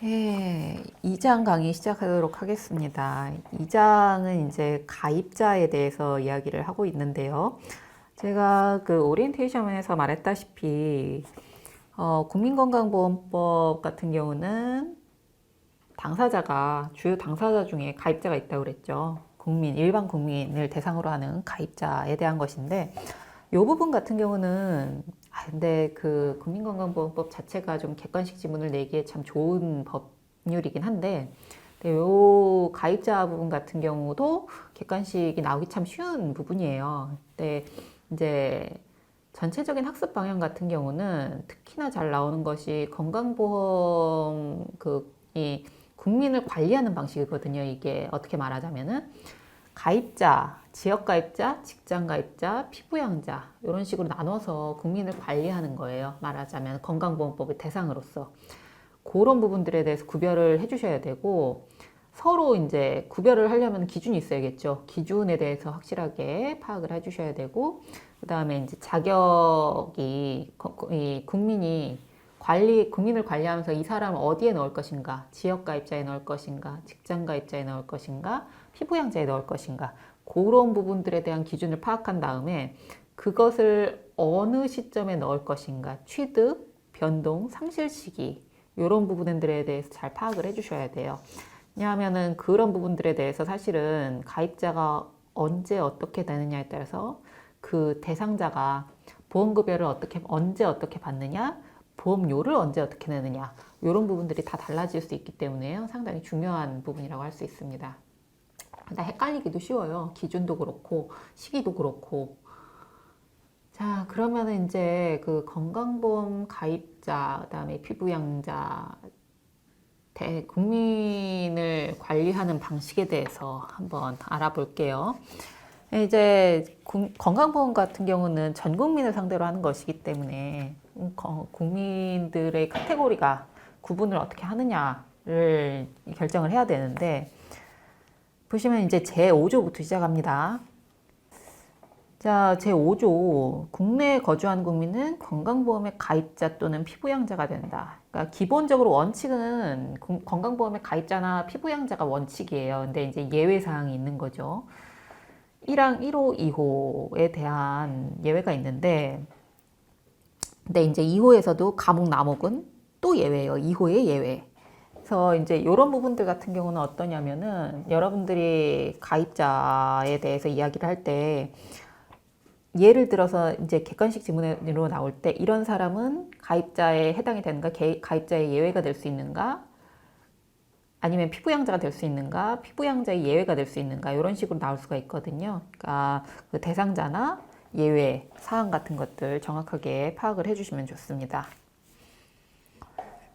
예, 2장 강의 시작하도록 하겠습니다. 2장은 이제 가입자에 대해서 이야기를 하고 있는데요. 제가 그 오리엔테이션에서 말했다시피, 국민건강보험법 같은 경우는 주요 당사자 중에 가입자가 있다고 그랬죠. 일반 국민을 대상으로 하는 가입자에 대한 것인데, 이 부분 같은 경우는 근데 그 국민건강보험법 자체가 좀 객관식 지문을 내기에 참 좋은 법률이긴 한데, 요 가입자 부분 같은 경우도 객관식이 나오기 참 쉬운 부분이에요. 근데 이제 전체적인 학습 방향 같은 경우는 특히나 잘 나오는 것이 건강보험 이 국민을 관리하는 방식이거든요. 이게 어떻게 말하자면은 가입자, 지역가입자, 직장가입자, 피부양자 이런 식으로 나눠서 국민을 관리하는 거예요. 말하자면 건강보험법의 대상으로서 그런 부분들에 대해서 구별을 해주셔야 되고 서로 이제 구별을 하려면 기준이 있어야겠죠. 기준에 대해서 확실하게 파악을 해주셔야 되고 그 다음에 이제 자격이 이 국민을 관리하면서 이 사람을 어디에 넣을 것인가, 지역가입자에 넣을 것인가, 직장가입자에 넣을 것인가, 피부양자에 넣을 것인가, 그런 부분들에 대한 기준을 파악한 다음에 그것을 어느 시점에 넣을 것인가, 취득, 변동, 상실 시기 이런 부분들에 대해서 잘 파악을 해주셔야 돼요. 왜냐하면은 그런 부분들에 대해서 사실은 가입자가 언제 어떻게 되느냐에 따라서 그 대상자가 보험급여를 언제 어떻게 받느냐, 보험료를 언제 어떻게 내느냐 이런 부분들이 다 달라질 수 있기 때문에요. 상당히 중요한 부분이라고 할 수 있습니다. 나 헷갈리기도 쉬워요. 기준도 그렇고 시기도 그렇고. 자, 그러면은 이제 그 건강보험 가입자, 그다음에 피부양자, 국민을 관리하는 방식에 대해서 한번 알아볼게요. 이제 건강보험 같은 경우는 전 국민을 상대로 하는 것이기 때문에 국민들의 카테고리가 구분을 어떻게 하느냐를 결정을 해야 되는데 보시면 이제 제5조부터 시작합니다. 자, 제5조 국내에 거주한 국민은 건강보험의 가입자 또는 피부양자가 된다. 그러니까 기본적으로 원칙은 건강보험의 가입자나 피부양자가 원칙이에요. 근데 이제 예외사항이 있는 거죠. 1항 1호, 2호에 대한 예외가 있는데 근데 이제 2호에서도 가목, 남목은 또 예외예요. 2호의 예외. 그래서 이제 이런 부분들 같은 경우는 어떠냐면은 여러분들이 가입자에 대해서 이야기를 할 때 예를 들어서 이제 객관식 지문으로 나올 때 이런 사람은 가입자에 해당이 되는가, 가입자의 예외가 될 수 있는가, 아니면 피부양자가 될 수 있는가, 피부양자의 예외가 될 수 있는가 이런 식으로 나올 수가 있거든요. 그러니까 그 대상자나 예외 사항 같은 것들 정확하게 파악을 해주시면 좋습니다.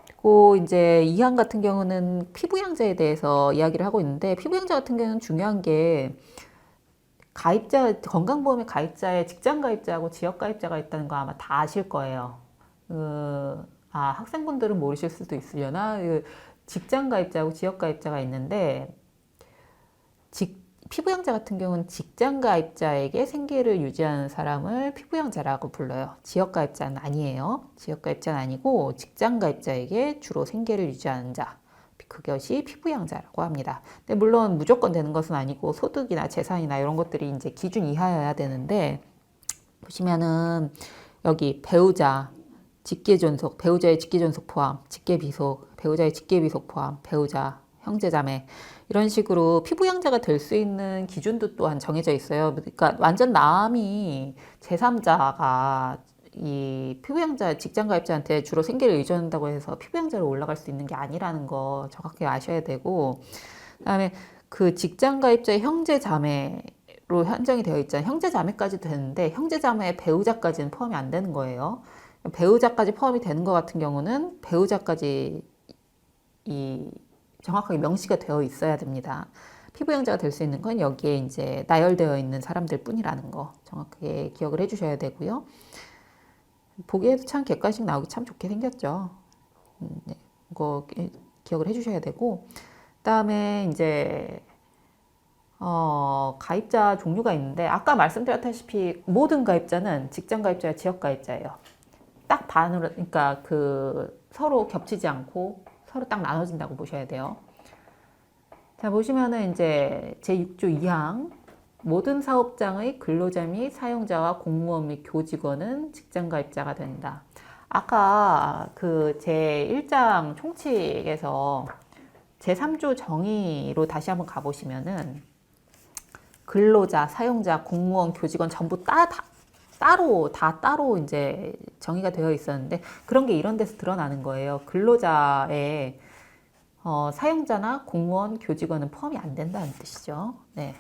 그리고 이제 2항 같은 경우는 피부양자에 대해서 이야기를 하고 있는데 피부양자 같은 경우는 중요한 게 건강보험의 가입자에 직장가입자하고 지역가입자가 있다는 거 아마 다 아실 거예요. 학생분들은 모르실 수도 있으려나? 직장가입자하고 지역가입자가 있는데, 피부양자 같은 경우는 직장가입자에게 생계를 유지하는 사람을 피부양자라고 불러요. 지역가입자는 아니에요. 지역가입자는 아니고 직장가입자에게 주로 생계를 유지하는 자. 그것이 피부양자라고 합니다. 근데 물론 무조건 되는 것은 아니고 소득이나 재산이나 이런 것들이 이제 기준 이하여야 되는데 보시면은 여기 배우자, 직계존속, 배우자의 직계존속 포함, 직계비속, 배우자의 직계비속 포함, 배우자, 형제자매 이런 식으로 피부양자가 될 수 있는 기준도 또한 정해져 있어요. 그러니까 완전 남이 제3자가 이 피부양자 직장가입자한테 주로 생계를 의존한다고 해서 피부양자로 올라갈 수 있는 게 아니라는 거 정확히 아셔야 되고 그다음에 그 직장가입자의 형제자매로 한정이 되어 있잖아요. 형제자매까지 되는데 형제자매의 배우자까지는 포함이 안 되는 거예요. 배우자까지 포함이 되는 것 같은 경우는 배우자까지 정확하게 명시가 되어 있어야 됩니다. 피부양자가 될 수 있는 건 여기에 이제 나열되어 있는 사람들 뿐이라는 거 정확하게 기억을 해주셔야 되고요. 보기에도 참 객관식 나오기 참 좋게 생겼죠. 네, 그거 기억을 해주셔야 되고 그다음에 이제 가입자 종류가 있는데 아까 말씀드렸다시피 모든 가입자는 직장 가입자와 지역 가입자예요. 딱 반으로 그러니까 그 서로 겹치지 않고 서로 딱 나눠진다고 보셔야 돼요. 자, 보시면은 이제 제6조 2항 모든 사업장의 근로자 및 사용자와 공무원 및 교직원은 직장 가입자가 된다. 아까 그 제1장 총칙에서 제3조 정의로 다시 한번 가보시면은 근로자, 사용자, 공무원, 교직원 전부 따로 이제 정의가 되어 있었는데 그런 게 이런 데서 드러나는 거예요. 근로자의 사용자나 공무원, 교직원은 포함이 안 된다는 뜻이죠. 네.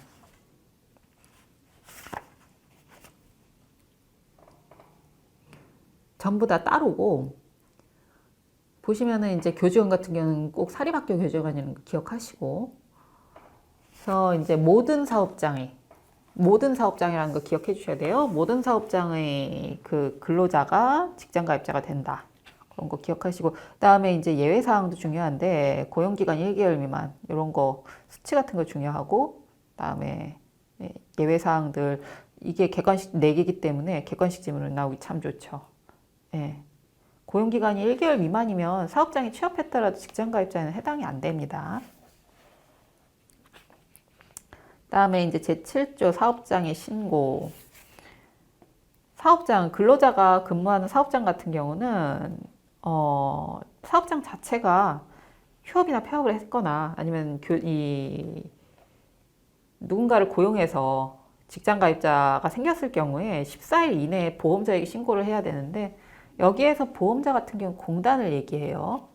전부 다 따로고 보시면은 이제 교직원 같은 경우는 꼭 사립학교 교직원이라는 거 기억하시고 그래서 이제 모든 사업장이라는 거 기억해 주셔야 돼요. 모든 사업장의 그 근로자가 직장 가입자가 된다. 그런 거 기억하시고 그다음에 이제 예외 사항도 중요한데 고용 기간 1개월 미만 이런 거 수치 같은 거 중요하고 그다음에 예외 사항들 이게 객관식 4개이기 때문에 객관식 지문으로 나오기 참 좋죠. 예. 고용 기간이 1개월 미만이면 사업장에 취업했더라도 직장 가입자에는 해당이 안 됩니다. 그다음에 이제 제7조 사업장의 신고. 사업장 근로자가 근무하는 사업장 같은 경우는 사업장 자체가 휴업이나 폐업을 했거나 아니면 누군가를 고용해서 직장 가입자가 생겼을 경우에 14일 이내에 보험자에게 신고를 해야 되는데 여기에서 보험자 같은 경우는 공단을 얘기해요.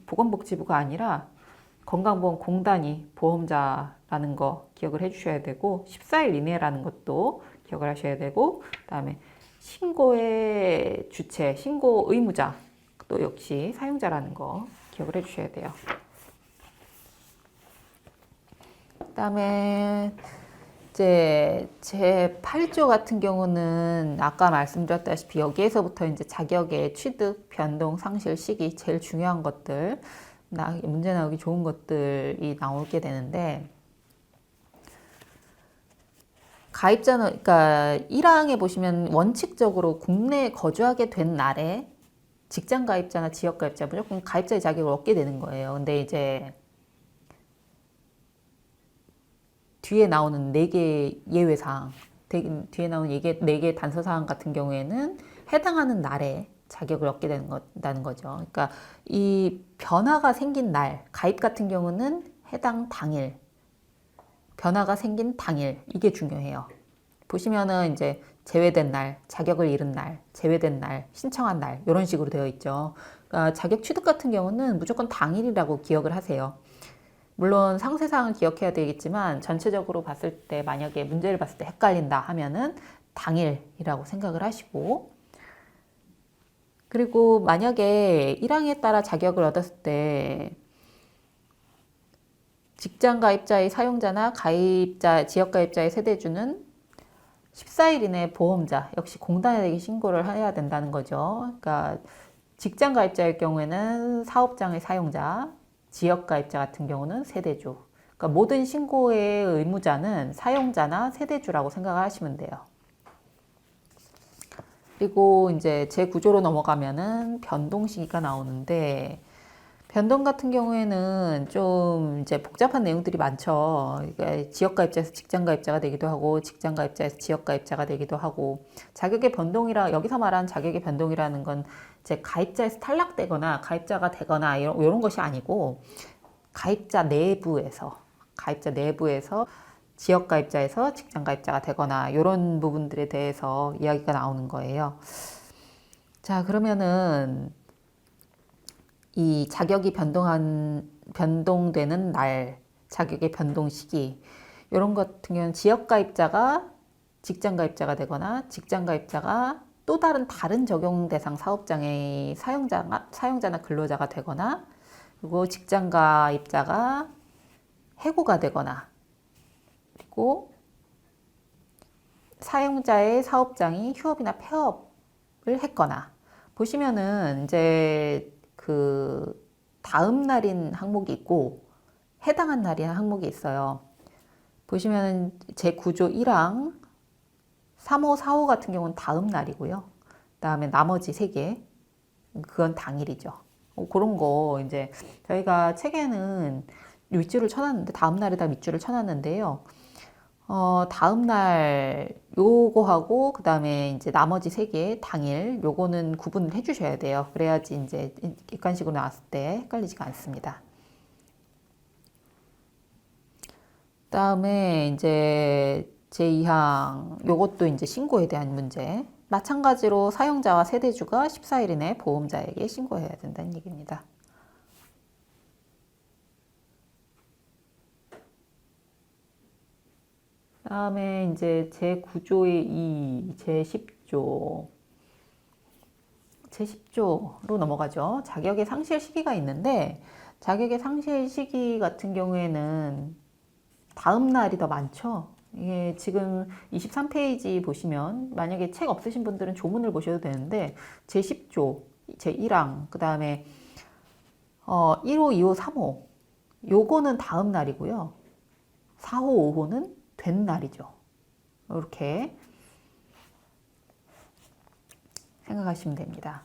보건복지부가 아니라 건강보험공단이 보험자라는 거 기억을 해주셔야 되고 14일 이내라는 것도 기억을 하셔야 되고 그다음에 신고의 주체, 신고 의무자 또 역시 사용자라는 거 기억을 해주셔야 돼요. 그다음에 이제 제8조 같은 경우는 아까 말씀드렸다시피 여기에서부터 이제 자격의 취득, 변동, 상실, 시기 제일 중요한 것들 문제 나오기 좋은 것들이 나오게 되는데 가입자는 그러니까 1항에 보시면 원칙적으로 국내에 거주하게 된 날에 직장 가입자나 지역 가입자 무조건 가입자의 자격을 얻게 되는 거예요. 근데 이제 뒤에 나오는 4개 예외사항, 뒤에 나오는 4개 단서사항 같은 경우에는 해당하는 날에 자격을 얻게 된다는 거죠. 그러니까 이 변화가 생긴 날, 가입 같은 경우는 해당 당일, 변화가 생긴 당일, 이게 중요해요. 보시면은 이제 제외된 날, 자격을 잃은 날, 제외된 날, 신청한 날, 이런 식으로 되어 있죠. 그러니까 자격 취득 같은 경우는 무조건 당일이라고 기억을 하세요. 물론 상세사항을 기억해야 되겠지만 전체적으로 봤을 때 만약에 문제를 봤을 때 헷갈린다 하면은 당일이라고 생각을 하시고 그리고 만약에 1항에 따라 자격을 얻었을 때 직장 가입자의 사용자나 가입자, 지역 가입자의 세대주는 14일 이내 보험자 역시 공단에게 신고를 해야 된다는 거죠. 그러니까 직장 가입자일 경우에는 사업장의 사용자, 지역 가입자 같은 경우는 세대주. 그러니까 모든 신고의 의무자는 사용자나 세대주라고 생각을 하시면 돼요. 그리고 이제 제 구조로 넘어가면은 변동 시기가 나오는데 변동 같은 경우에는 좀 이제 복잡한 내용들이 많죠. 그러니까 지역 가입자에서 직장 가입자가 되기도 하고 직장 가입자에서 지역 가입자가 되기도 하고 자격의 변동이라 여기서 말하는 자격의 변동이라는 건 이제 가입자에서 탈락되거나 가입자가 되거나 이런 것이 아니고 가입자 내부에서 지역 가입자에서 직장 가입자가 되거나 이런 부분들에 대해서 이야기가 나오는 거예요. 자, 그러면은 이 자격이 변동되는 날, 자격의 변동 시기 이런 것 같은 경우는 지역 가입자가 직장 가입자가 되거나 직장 가입자가 또 다른 적용 대상 사업장의 사용자나 근로자가 되거나 그리고 직장 가입자가 해고가 되거나 그리고 사용자의 사업장이 휴업이나 폐업을 했거나 보시면은 이제 그 다음 날인 항목이 있고 해당한 날인 항목이 있어요. 보시면은 제 구조 1항 3호, 4호 같은 경우는 다음 날이고요. 그다음에 나머지 3개 그건 당일이죠. 그런 거 이제 저희가 책에는 밑줄을 쳐놨는데 다음 날에다 밑줄을 쳐놨는데요. 다음 날 요거하고 그다음에 이제 나머지 세 개 당일 요거는 구분을 해주셔야 돼요. 그래야지 이제 객관식으로 나왔을 때 헷갈리지가 않습니다. 그다음에 이제 제2항 요것도 이제 신고에 대한 문제. 마찬가지로 사용자와 세대주가 14일 이내 보험자에게 신고해야 된다는 얘기입니다. 다음에 이제 제9조의 2, 제10조. 제10조로 넘어가죠. 자격의 상실 시기가 있는데 자격의 상실 시기 같은 경우에는 다음 날이 더 많죠. 이게 지금 23페이지 보시면 만약에 책 없으신 분들은 조문을 보셔도 되는데 제10조, 제1항, 그 다음에 1호, 2호, 3호 요거는 다음 날이고요. 4호, 5호는 된 날이죠. 이렇게 생각하시면 됩니다.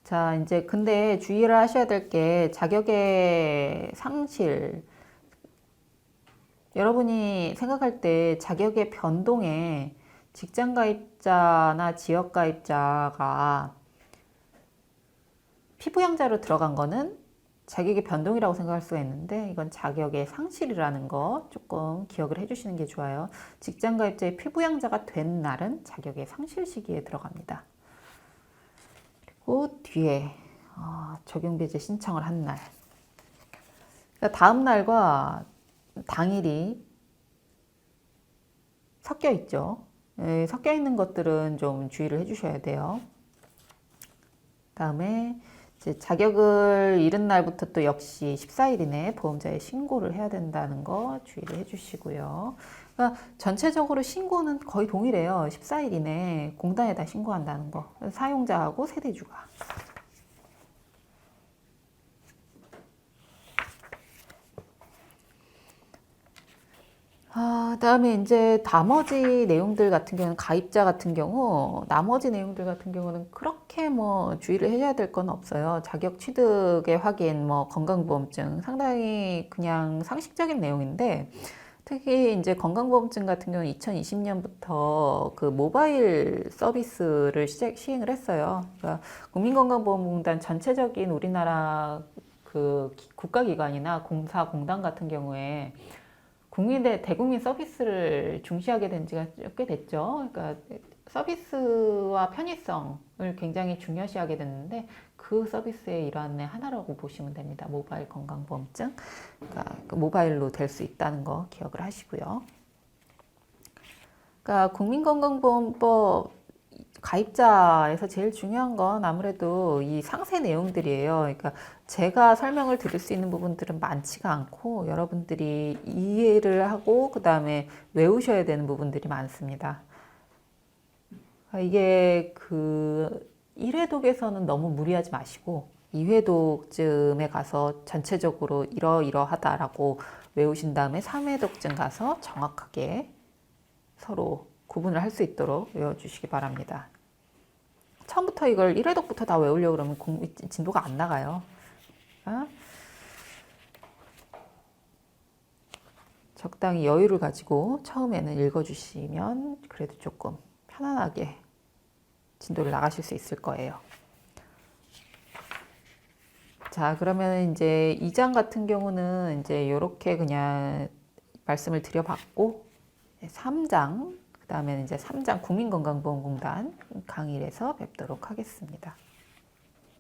자, 이제 근데 주의를 하셔야 될 게 자격의 상실. 여러분이 생각할 때 자격의 변동에 직장 가입자나 지역 가입자가 피부양자로 들어간 거는 자격의 변동이라고 생각할 수가 있는데 이건 자격의 상실이라는 거 조금 기억을 해주시는 게 좋아요. 직장 가입자의 피부양자가 된 날은 자격의 상실 시기에 들어갑니다. 그리고 뒤에 적용배제 신청을 한 날. 그러니까 다음 날과 당일이 섞여 있죠. 섞여 있는 것들은 좀 주의를 해주셔야 돼요. 다음에 이제 자격을 잃은 날부터 또 역시 14일 이내에 보험자에 신고를 해야 된다는 거 주의를 해주시고요. 그러니까 전체적으로 신고는 거의 동일해요. 14일 이내에 공단에다 신고한다는 거. 사용자하고 세대주가. 그다음에 이제 나머지 내용들 같은 경우는 가입자 같은 경우 나머지 내용들 같은 경우는 그렇게 뭐 주의를 해야 될 건 없어요. 자격 취득의 확인, 뭐 건강보험증 상당히 그냥 상식적인 내용인데 특히 이제 건강보험증 같은 경우는 2020년부터 그 모바일 서비스를 시행을 했어요. 그러니까 국민건강보험공단 전체적인 우리나라 그 국가기관이나 공사, 공단 같은 경우에 대국민 서비스를 중시하게 된 지가 꽤 됐죠. 그러니까 서비스와 편의성을 굉장히 중요시하게 됐는데 그 서비스의 일환의 하나라고 보시면 됩니다. 모바일 건강보험증. 그러니까 그 모바일로 될 수 있다는 거 기억을 하시고요. 그러니까 국민건강보험법 가입자에서 제일 중요한 건 아무래도 이 상세 내용들이에요. 그러니까 제가 설명을 드릴 수 있는 부분들은 많지가 않고 여러분들이 이해를 하고 그 다음에 외우셔야 되는 부분들이 많습니다. 이게 그 1회독에서는 너무 무리하지 마시고 2회독쯤에 가서 전체적으로 이러이러하다라고 외우신 다음에 3회독쯤 가서 정확하게 서로 구분을 할 수 있도록 외워주시기 바랍니다. 처음부터 이걸 1회독부터 다 외우려고 그러면 진도가 안 나가요. 적당히 여유를 가지고 처음에는 읽어주시면 그래도 조금 편안하게 진도를 나가실 수 있을 거예요. 자, 그러면 이제 2장 같은 경우는 이제 이렇게 그냥 말씀을 드려봤고 3장, 그 다음에는 이제 3장 국민건강보험공단 강의에서 뵙도록 하겠습니다.